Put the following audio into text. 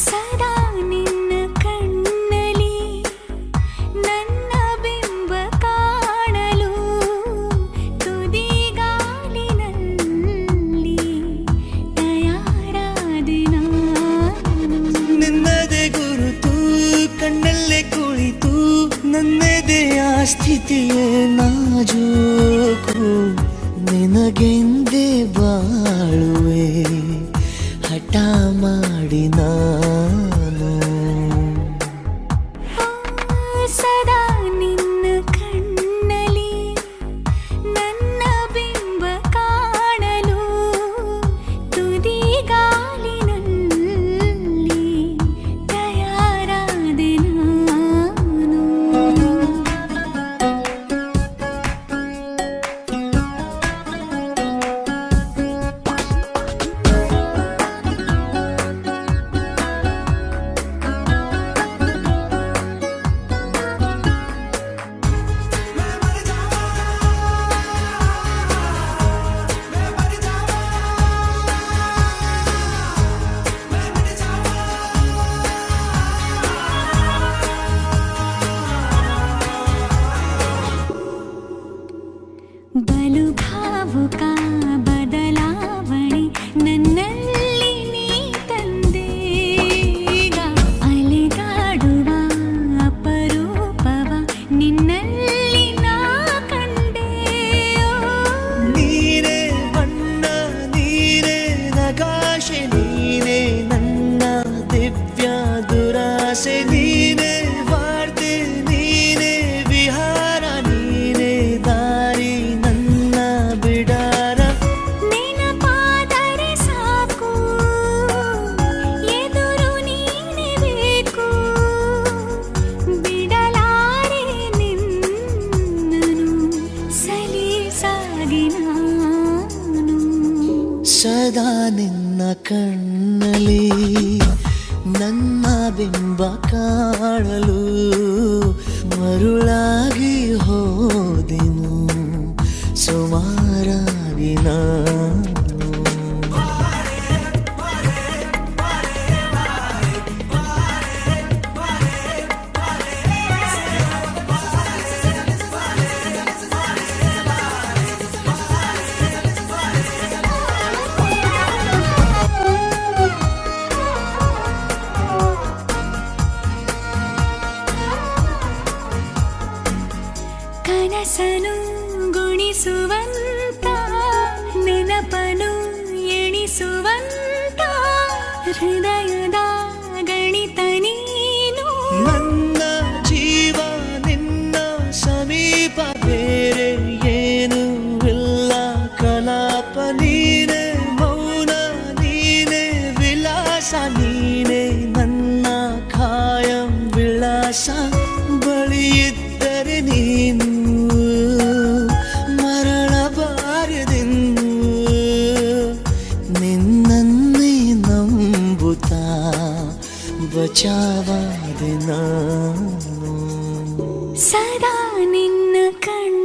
ಸದಾ ನಿನ್ನ ಕಣ್ಣಲಿ ನನ್ನ ಬಿಂಬ ಕಾಣಲು ತುದಿಗಾಲಿನಲ್ಲಿ ತಯಾರಾದೆ ನಾನು. ನಿನ್ನದೇ ಗುರುತು ಕಣ್ಣಲ್ಲೇ ಕುಳಿತು ನನ್ನದೆಯ ಸ್ಥಿತಿಯೇ ನಾಜೂಕು ನಿನಗೆಂದೇ ಬಾಳುವೆ ಹಠ ಮಾಡಿ ನಾನು. ಸದಾ ನಿನ್ನ ಕಣ್ಣಲಿ ನನ್ನ ಬಿಂಬ ಕಾಣಲು ತುದಿಗಾಲಿನಲ್ಲಿ ತಯಾರಾದೆ ನಾನು. ಬಲು ಭಾವುಕ ಬದಲಾವಣೆ ನನ್ನಲ್ಲಿ ನೀ ತಂದೀಗ. ಅಲೆದಾಡುವ ಅಪರೂಪವ ನಿನ್ನಲ್ಲಿ ನಾ ಕಂಡೆ. ನೀನೇ ಬಣ್ಣ ನೀನೇ ನಗಾಶೆ ನೀನೇ ನನ್ನ ದಿವ್ಯ ದುರಾಸೆ ನೀನೇ ವಾರ್ತೆ ನೀನೇ ವಿಹಾರ ನೀನೇ ದಾರಿ ನನ್ನ ಬಿಡಾರ. ನೆನಪಾದರೆ ಸಾಕು ಎದುರು ನೀನೇ ಬೇಕು. ಬಿಡಲಾರೆ ನಿನ್ನನು ಸಲೀಸಾಗಿ ನಾನು. ಸದಾ ನಿನ್ನ ಕಣ್ಣಲಿ ನನ್ನ ಬಿಂಬ ಕಾಣಲು ಮರುಳಾಗಿ ಹೋದೆನು ಸುಮಾರಾಗಿ ನಾನು. ಕನಸನು ಗುಣಿಸುವಂತ ನೆನಪನು ಎಣಿಸುವಂತ ಹೃದಯದ ಗಣಿತ ನೀನು. ನನ್ನ ಜೀವ ನಿನ್ನ ಸಮೀಪ ಬೇರೆ ಏನು ಇಲ್ಲ ಕಲಾಪ ನೀನೆ ಮೌನ ನೀನೆ ವಿಲಾಸ ನೀನೆ ನನ್ನ ಖಾಯಂ ವಿಳಾಸ. ಬಳಿಯಿದ್ದರೆ ನೀನು ಮರಳಬಾರದೆಂದು ನಿನ್ನನ್ನೇ ನಂಬುತ್ತಾ ಬಚಾವಾದೆ ನಾನು. ಸದಾ ನಿನ್ನ ಕಣ್ಣ